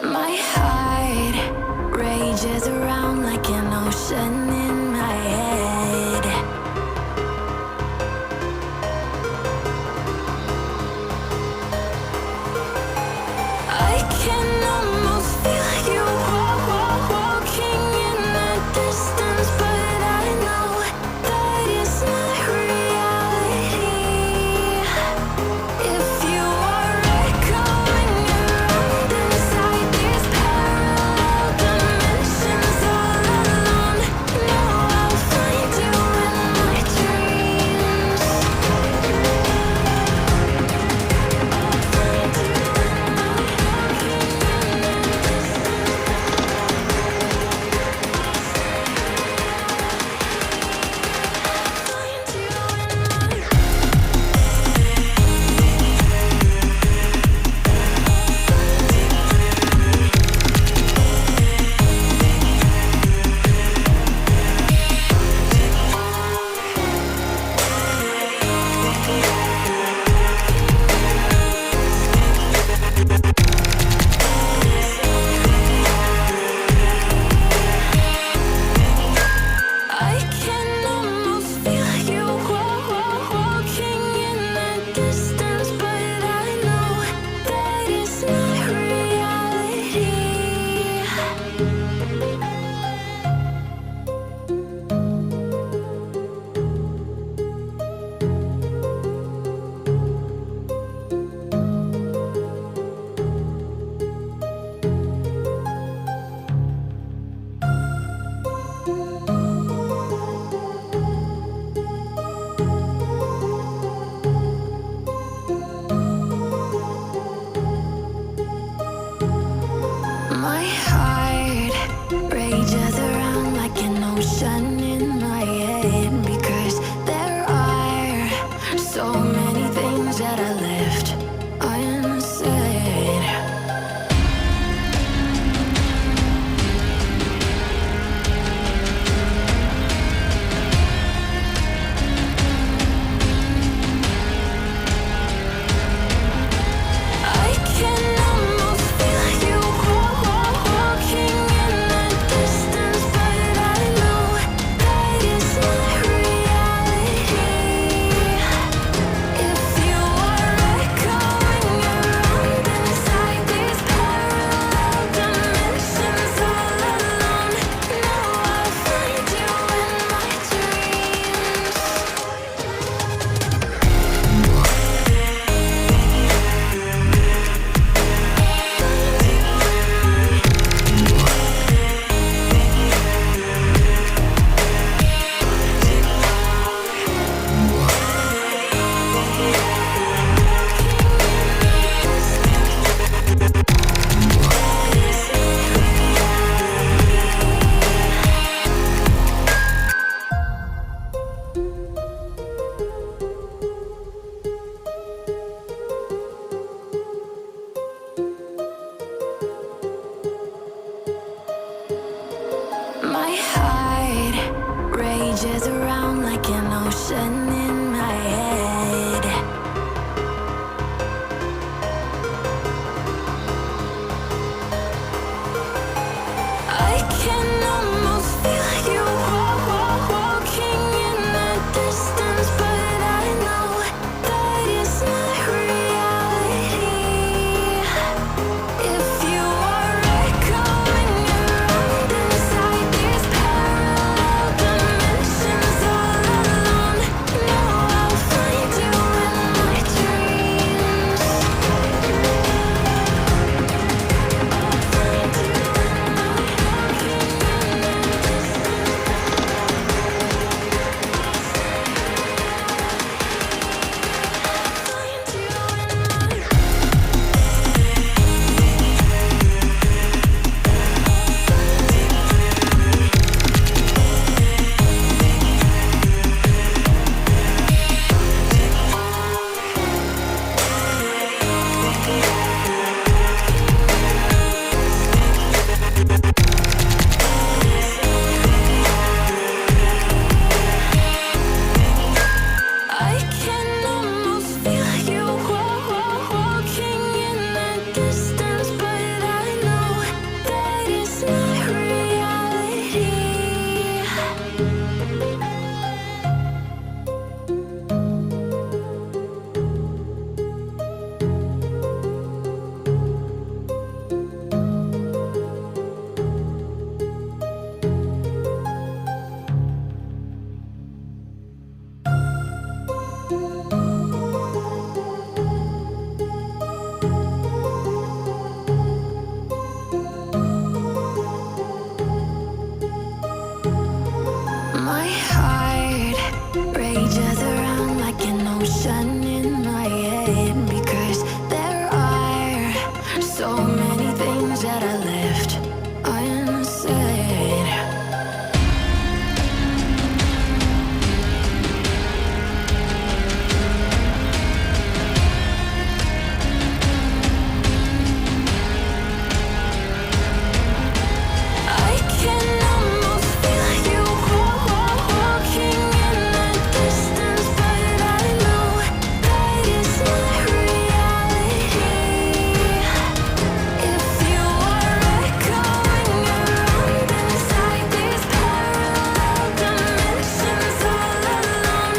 My heart rages around like an ocean in my head. I can almost feel you walking in the distance, but I know that it's not reality. If you are echoing around inside these parallel dimensions all alone, know I'll find you in my dreams. I'll find you in my walking in the I can almost feel you walking in the distance, but I know that it's not reality. My heart rages around like an ocean in my head, because there are so many things that I left unsaid. I can almost feel you walking in the distance, but I know that it's not reality. If you are echoing around inside these parallel dimensions all alone, know I'll find you in my dreams. My heart rages around like an ocean in my head. I can almost feel you walking in the distance, but I know that it's not reality. If you are echoing around inside these parallel dimensions all alone, that I left unsaid. I can almost feel you walking in the distance, but I know that it's not reality. If you are echoing around inside these parallel dimensions all alone,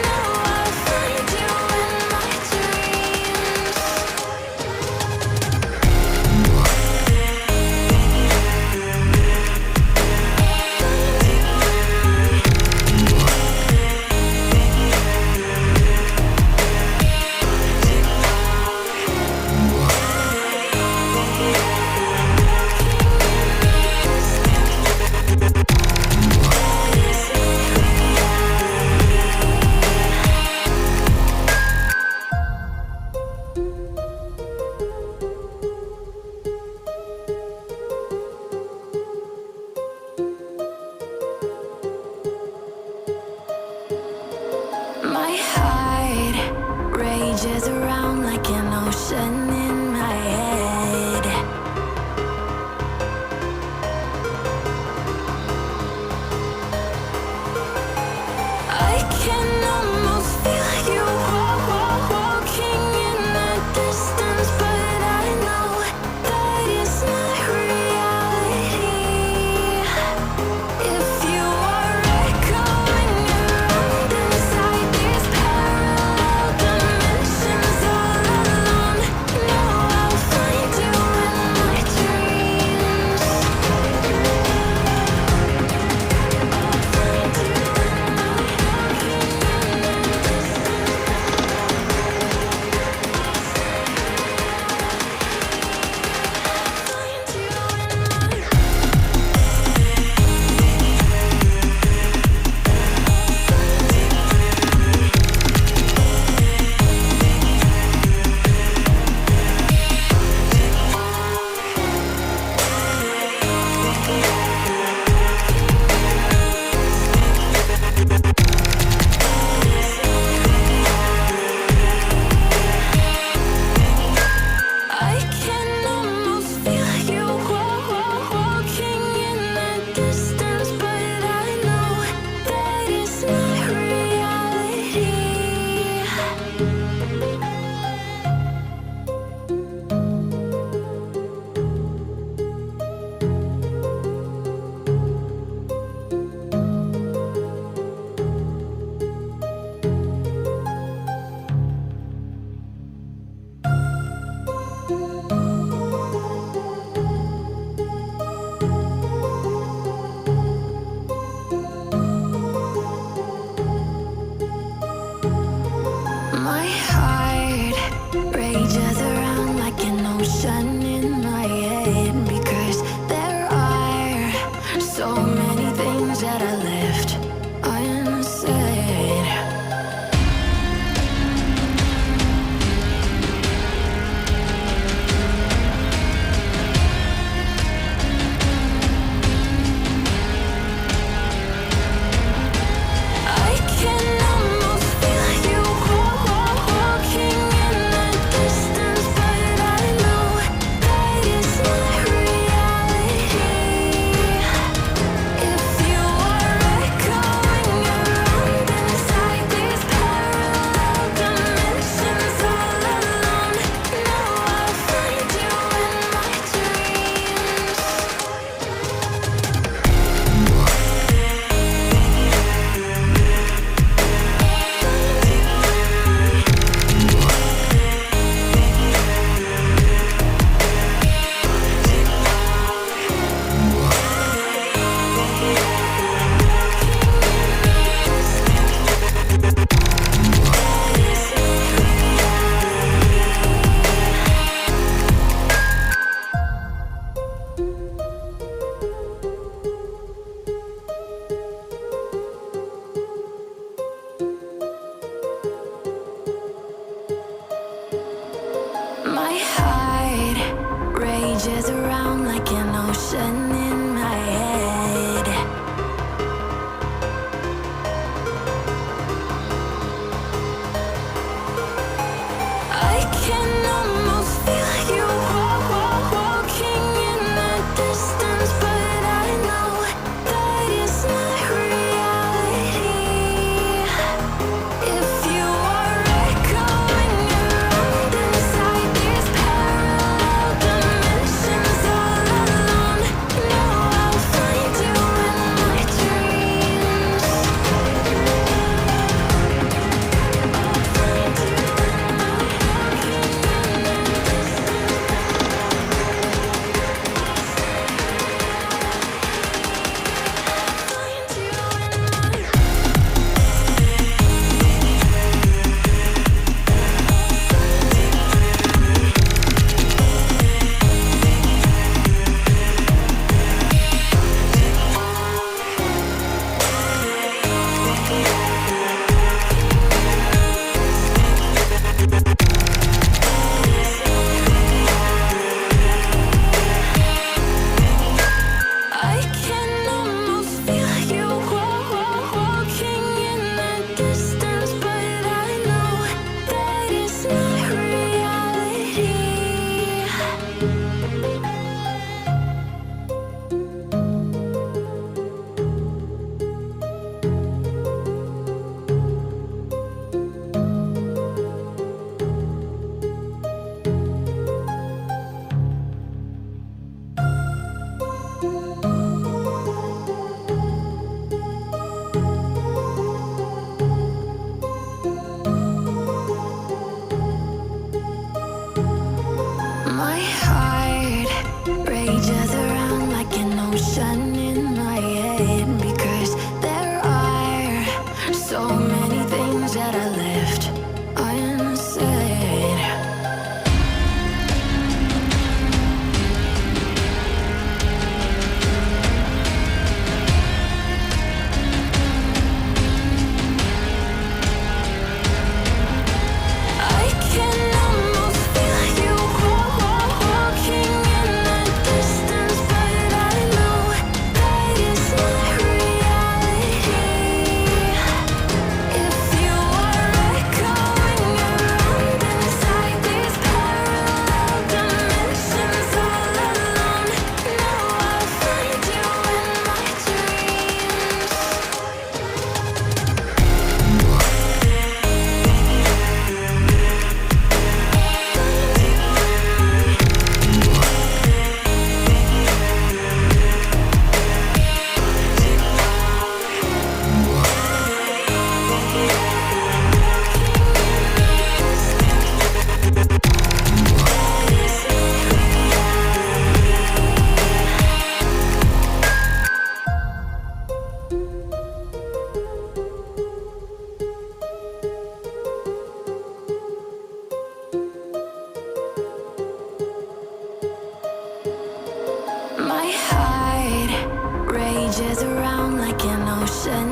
now I'll find you in my dreams. My heart rages around like an ocean in my head. I can almost feel you walking in the distance, but I know that it's not reality. If you are echoing around inside these parallel dimensions all alone, now I'll find you in my dreams. I'll find you in my I can almost feel you walking in the distance, but I know that it's not reality. My heart rages around like an ocean in my head, because there are so many things that I left unsaid. I can almost feel you walking in the distance, but I know that it's not reality. If you are echoing around inside these parallel dimensions all alone, now I'll find you in my dreams. My heart rages around like ocean in my head. I can almost feel you walking in the distance, but I know that it's not reality. If you are echoing around inside these parallel dimensions all alone, know I'll find you in my dreams. I can almost feel you walking in the distance, but I know that it's not reality. My heart rages around like an ocean in my head, because there are so many things that I left unsaid. I can almost feel you walking in the distance, but I know that it's not reality. If you are echoing around inside these parallel dimensions all alone, know I'll find you in my dreams. My heart rages around like an ocean